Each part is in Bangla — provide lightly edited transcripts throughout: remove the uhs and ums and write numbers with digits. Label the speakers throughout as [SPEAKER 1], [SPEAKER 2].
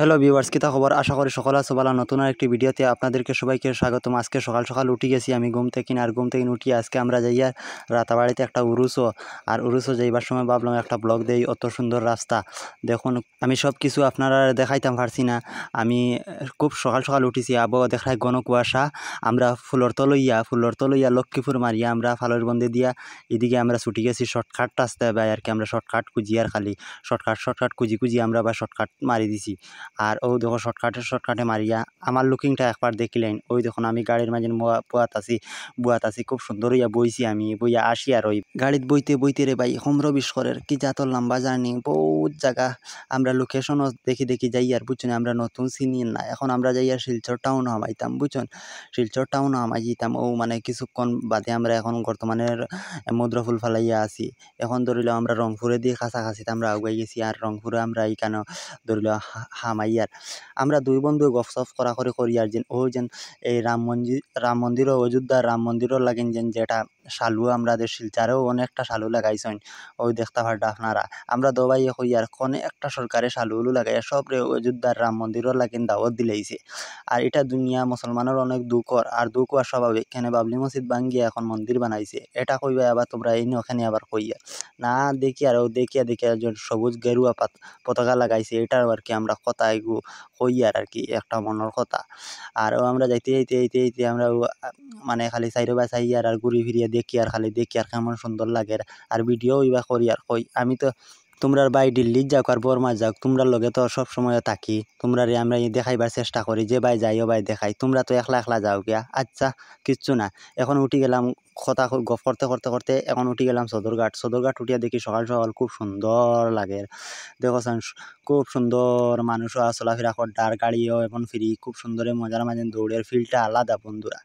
[SPEAKER 1] হ্যালো ভিউয়ার্স, কিতা খবর? আশা করি সকলে আছো ভালো। নতুন আরেকটি ভিডিওতে আপনাদেরকে সবাইকে স্বাগতম। আজকে সকাল সকাল উঠে গেছি আমি ঘুম থেকে, আর ঘুম থেকে উঠি আজকে আমরা যাইয়া রাতাবাড়িতে একটা উরুসও, আর উরুসও যাইবার সময় ভাবলাম একটা ব্লগ দেই। অত সুন্দর রাস্তা দেখুন, আমি সব কিছু আপনারা দেখাইতাম পারছি না। আমি খুব সকাল সকাল উঠিছি, আবহাওয়া দেখায় ঘন কুয়াশা। আমরা ফুলর তলইয়া লক্ষ্মীপুর মারিয়া আমরা ফালর বন্দে দিয়া এদিকে আমরা ছুটি গেছি শর্টকাট রাস্তায় ভাই, আর কি আমরা শর্টকাট খুঁজি, আর খালি শর্টকাট খুঁজি আমরা বা শর্টকাট মারি দিছি। আর ও দেখো শর্টকাটে মারিয়া আমার লুকিংটা একবার দেখিলেন। ওই দেখুন আমি গাড়ির মাঝে বুয়াত আছি খুব সুন্দর হইয়া বইছি, আমি বইয়া আসি। আর ওই গাড়িত বইতে রে ভাই 15-20 কি জাতর লম্বা জার্নি, বহুত জায়গা আমরা লোকেশনও দেখি যাই। আর বুঝছেন আমরা নতুন চিনি না, এখন আমরা যাই আর শিলচর টাউন হামাইতাম, বুঝছেন শিলচর টাউন হামাই যেতাম। ও মানে কিছুক্ষণ বাদে আমরা এখন বর্তমানের মুদ্রফুল ফালাইয়া আছি। এখন ধরিলাম আমরা রংপুরে দিয়ে কাছাকাছি আমরা আগুয়াই গেছি, আর রংপুরে আমরা এইখানে ধরিল হামাইয়ার আমরা দুই বন্ধু গপসপ করি আর যেন ও যেন এই রাম মন্দির ও অযোধ্যার রাম মন্দিরও লাগেন যেটা শালু আমাদের শিলচারেও অনেকটা শালু লাগাইছেন। ওই দেখতে পারটা আপনারা আমরা দবাই হই আর কোনে একটা সরকারে শালুলু লাগাইয়া সবরে অযোধ্যার রাম মন্দিরও লাগেন দাওয়াত দিলেইছে। আর এটা দুনিয়া মুসলমানের অনেক দুঃখর, আর দুঃখ আর স্বাভাবিক। এখানে বাবলি মসজিদ ভাঙ্গিয়া এখন মন্দির বানাইছে, এটা কইবা আবার তোমরা এই ওখানে আবার কইয়া না দেখি। আর ও দেখিয়া সবুজ গেরুয়া পতাকা লাগাইছে, এটাও আর কি আমরা কথা এগু কই আর কি একটা মনের কথা। আর আমরা যাইতে আমরা মানে খালি সাইডে বা চাই আর ঘুরি ফিরিয়া দেখি আর কেমন সুন্দর লাগে। আর ভিডিও ইবা করি আর কই আমি তো তোমরার বাই দিল্লি যাক আর বর্মা যাক, তোমরার লগে তো সব সময় থাকি, তোমরা আমরা দেখাইবার চেষ্টা করি যে ভাই যাইও ভাই দেখাই। তোমরা তো একলা যাও গিয়া, আচ্ছা কিচ্ছু না। এখন উঠি গেলাম কথা গপ করতে এখন উঠি গেলাম সদরঘাট উঠিয়া দেখি সকাল সকাল খুব সুন্দর লাগে। দেখো খুব সুন্দর মানুষও চলাফেরা করতে, আর গাড়িও এখন ফ্রি, খুব সুন্দর মজার মাঝে দৌড়ের ফিল্ডটা আলাদা বন্ধুরা।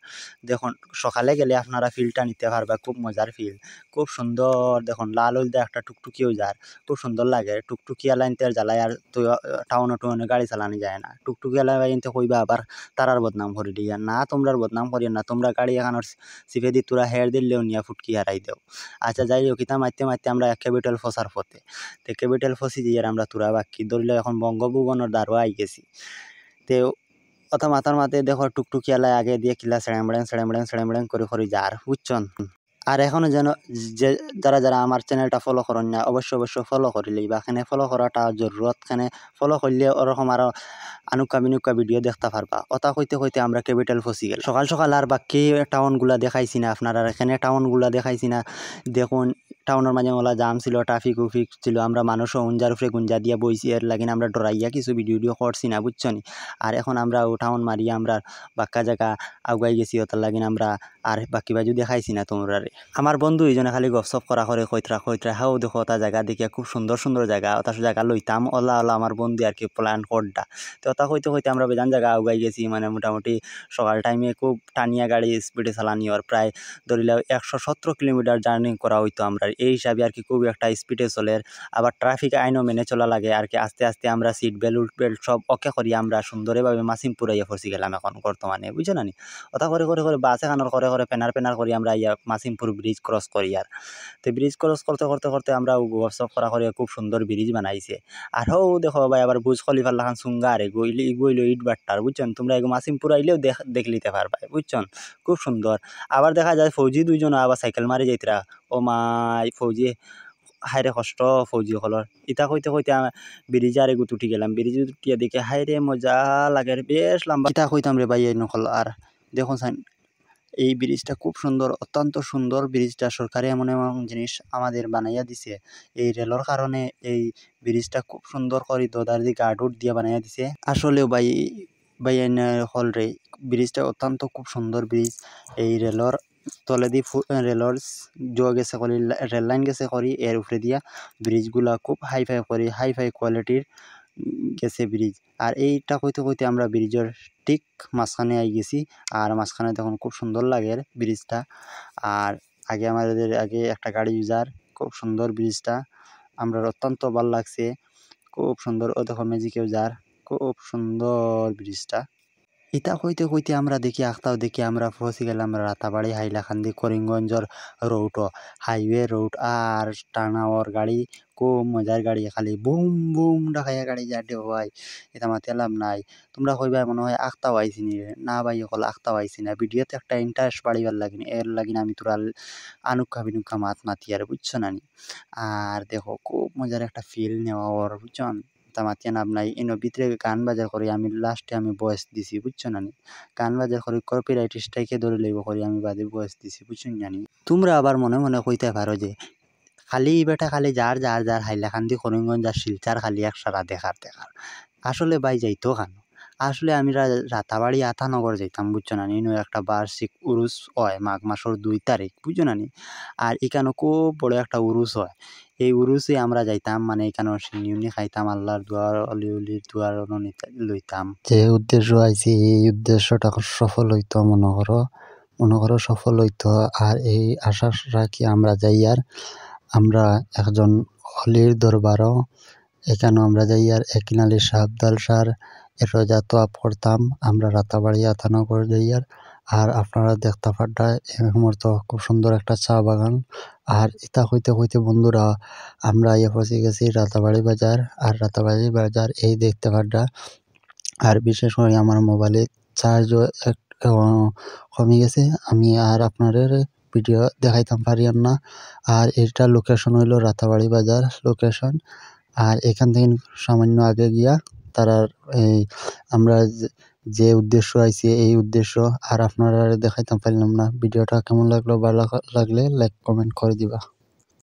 [SPEAKER 1] দেখুন সকালে গেলে আপনারা ফিল্ডটা নিতে পারবা, খুব মজার ফিল্ড, খুব সুন্দর। দেখুন লাল হলদে একটা টুকটুকিও যার খুব সুন্দর লাগে। টুকটুকিয়া লাইনতে জ্বালায়, আর তো টাউনে গাড়ি চালানো যায় না। টুকটুকিয়া লাইনতে কইবা আবার তারার বদনাম করে দিয়া না, তোমরার বদনাম করিও না। তোমরা গাড়ি এখানোর সিপে দি তোরা হেয়ার দিলেও নিয়া ফুটকি হারাই দেও। আচ্ছা যাই হোক, ইতা মারতে আমরা ক্যাপিটাল ফসার পথে তে ক্যাপিটাল ফসি দিয়ে আমরা তুরা বাক্কি ধরলে এখন বঙ্গভবনের দ্বারও আই গেছি। তে অথা মাথার মাথায় দেখো টুকটুকিয়ালায় আগে দিয়ে কিলা সেড়েমড়েং করে যার বুঝছন। আর এখনো যেন যে যারা আমার চ্যানেলটা ফলো করেন না, অবশ্যই ফলো করিলেই বা এখানে ফলো করাটা জরুরত। এখানে ফলো করলে ওরকম আরো আনুকা ভিডিও দেখতে পারবা। ওটা কইতে আমরা ক্যাপিটাল ফসি গেল সকাল আর বাকি টাউনগুলা দেখাইছি না আপনারা, এখানে টাউনগুলা দেখাইছি না। দেখুন টাউনের মাঝে ওলা জাম ছিল, ট্রাফিক ছিল, আমরা মানুষও উঞ্জার উপরে গুঞ্জা দিয়া বইছি। এর লাগিন আমরা ডরাইয়া কিছু ভিডিও করছি না বুঝছনি। আর এখন আমরা ও টাউন মারিয়া আমরা বাক্কা জায়গা আগুয়াই গেছি, ওটার লাগিন আমরা আর বাকি বাজু দেখাইছি না তোমরা। আমার বন্ধু এইজনে খালি গপসপ করে কইতরা হাও দেখো ওটা জায়গা দেখিয়া খুব সুন্দর জায়গা, ওটা জায়গা লইতাম ওলা আমার বন্ধু আর কি প্ল্যান করডা। তো ওটা কইতে আমরা বেজান জায়গা আগুয়াই গেছি। মানে মোটামুটি সকাল টাইমে খুব টানিয়া গাড়ি স্পিডে চালানি, আর প্রায় ধরিলে 117 কিলোমিটার জার্নি করা হইতো আমরা। এই হিসাবে আর কি খুব একটা স্পিডে চলে। আবার ট্রাফিক আইনও মেনে চলা লাগে আর কি। আস্তে আমরা সিট বেল্ট সব ওকে করি আমরা সুন্দরভাবে মাসিমপুর আইয়া ফসি গেলাম এখন বর্তমানে, বুঝছো না নি। ওটা করে বাস এখানোর করে পেনার করি আমরা ইয়া মাসিমপুর ব্রিজ ক্রস করি। আর তো ব্রিজ ক্রস করতে আমরা গপসপ করি খুব সুন্দর ব্রিজ বানাইছে। আর হো দেখো ভাই আবার বুজ খলিফার লাখান সুঙ্গা আর এগুইলো ইট বাট্টার বুঝছেন। তোমরা এগো মাসিমপুর আইলেও দেখলিতে পারবা বুঝছেন, খুব সুন্দর। আবার দেখা যায় ফৌজি দুইজন আবার সাইকেল মারি যাইতরা। ও মাই ফৌজি হাইরে কষ্ট ফৌজি হলর। ইতা কইতে ব্রিজে আর এগুত উঠি গেলাম, ব্রিজে উঠিয়া দেখে হাইরে মজা লাগে, বেশ লম্বা। ইতা কইতাম রে ভাই এই নকল। আর দেখুন এই ব্রিজটা খুব সুন্দর, অত্যন্ত সুন্দর ব্রিজটা। সরকারে এমন জিনিস আমাদের বানাইয়া দিছে এই রেলর কারণে। এই ব্রিজটা খুব সুন্দর করে দোদার দিয়ে গার্ডউড দিয়ে বানাইয়া দিছে। আসলেও ভাই হল রে ব্রিজটা অত্যন্ত খুব সুন্দর ব্রিজ। এই রেলর তলেদি রেলর গেছে করি, রেল লাইন গেছে করি, এর উপরে দিয়া ব্রিজগুলা খুব হাই ফাই কোয়ালিটির গেছে ব্রিজ। আর এইটা কইতে আমরা ব্রিজের ঠিক মাঝখানে আই গেছি। আর মাঝখানে তখন খুব সুন্দর লাগে ব্রিজটা। আর আমাদের আগে একটা গাড়ি ইউজার, খুব সুন্দর ব্রিজটা, আমরা অত্যন্ত ভালো লাগছে, খুব সুন্দর। ও দেখো ম্যাজিকেও যার, খুব সুন্দর ব্রিজটা। ইতা কইতে কইতে আমরা দেখি আমরা পৌঁছে গেলাম রাতাবাড়ি হাইলাকান্দি করিমগঞ্জর রোড হাইওয়ে রোড আর টানাওয়ার গাড়ি খুব মজার গাড়ি খালি বুম বুম ডাকাইয়া গাড়ি যাটে হয় এটা মাতে লাভ নাই তোমরা কইবা মনে হয় আখতাও আইছি নি না ভাই সকল আখতাও আইছি না ভিডিওতে একটা ইন্টারেস্ট বাড়িবার লাগিনি এর লাগিন আমি তোরা আনুক্কা বিনুক্কা মাত মাতি আর বুঝছো না নি আর দেখো খুব মজার একটা ফিল নেওয়া ওর বুঝছন মাতিয়া নাম নাই এনো ভিতরে গান বাজার করি আমি লাস্টে আমি ভয়েস দিছি বুঝছো না নি গান বাজার করি কপিরাইট স্ট্রাইকে ধরে লইব করি আমি বাদে ভয়েস দিছি বুঝছো জানি তোমরা আবার মনে মনে কইতে পারো যে খালি বেটা খালি যার হাইলাকান্দি করিমগঞ্জ আর শিলচার খালি একসারা দেখার আসলে ভাই যাইতো কেন আসলে আমি রাতাবাড়ি আতানগর যাইতাম বুঝছো না নি একটা বার্ষিক উরুস হয় মাঘ মাসের 2 তারিখ বুঝছো না নি আর এখানে খুব বড় একটা উরুস হয় এই উরুসে আমরা যাইতাম মানে এখানে সিন্নি খাইতাম আল্লাহর দুয়ার অলিউলির দুয়ার লইতাম যে উদ্দেশ্য আইছি এই উদ্দেশ্যটা সফল হইতো মনে করো সফল হইতো আর এই আশা রাখি আমরা যাই আর আমরা একজন অলির দরবারও এখানে আমরা যাই আর একিনালি সাবদাল সার এর রোজা তোয়াপ করতাম আমরা রাতাবাড়ি আতানগর যাই আর আপনারা দেখতে পাড্ডা এই মুহূর্ত খুব সুন্দর একটা চা বাগান আর ইতা হইতে হইতে বন্ধুরা আমরা পৌঁছে গেছি রাতাবাড়ি বাজার আর রাতাবাড়ি বাজার এই দেখতে পাড্ডা আর বিশেষ করে আমার মোবাইলে চার্জও কমে গেছে আমি আর আপনাদের ভিডিও দেখাইতাম পারিয়াম না আর এটা লোকেশন হইলো রাতাবাড়ি বাজার লোকেশন আর এখান থেকে সামান্য আগে গিয়া তারা এই আমরা যে উদ্দেশ্য আইছি এই উদ্দেশ্য আর আপনারা দেখাইতাম পারলাম না ভিডিওটা কেমন লাগলো ভালো লাগলে লাইক কমেন্ট করে দিবা।